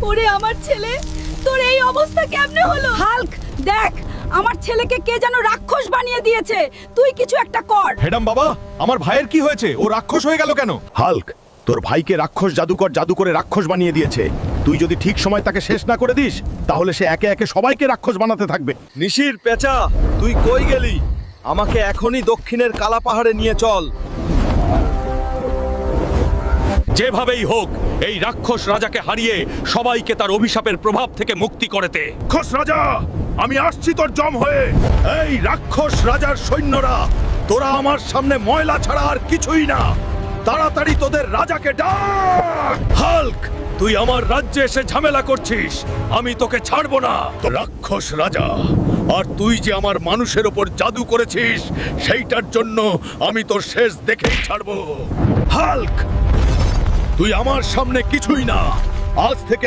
ওরে আমার ছেলে, তোর এই অবস্থা কেমনে হলো? হাল্ক, দেখ আমার ছেলেকে কে যেন রাক্ষস বানিয়ে দিয়েছে। তুই কিছু একটা কর। হেডাম বাবা, আমার ভাইয়ের কি হয়েছে? ও রাক্ষস হয়ে গেল কেন? হাল্ক, তোর ভাইকে রাক্ষস জাদুকর জাদু করে রাক্ষস বানিয়ে দিয়েছে। তুই যদি ঠিক সময় তাকে শেষ না করে দিস, তাহলে সে একে একে সবাইকে রাক্ষস বানাতে থাকবে। নিশির পেঁচা, তুই কই গেলি? আমাকে এখনই দক্ষিণের কালা পাহাড়ে নিয়ে চল। যেভাবেই হোক এই রাক্ষস রাজাকে হারিয়ে সবাইকে তার অভিশাপের প্রভাব থেকে মুক্তি করতে। রাক্ষস রাজা, আমি আসছি তোর জম হয়ে। এই রাক্ষস রাজার সৈন্যরা, তোরা আমার সামনে ময়লা ছাড়া আর কিছুই না। তাড়াতাড়ি তোদের রাজাকে ডাক। হাল্ক, তুই আমার রাজ্যে এসে ঝামেলা করছিস, আমি তোকে ছাড়বো না। রাক্ষস রাজা, আর তুই যে আমার মানুষের ওপর জাদু করেছিস, সেইটার জন্য আমি তোর শেষ দেখেই ছাড়বো। হাল্ক, তুই আমার সামনে কিছুই না। আজ থেকে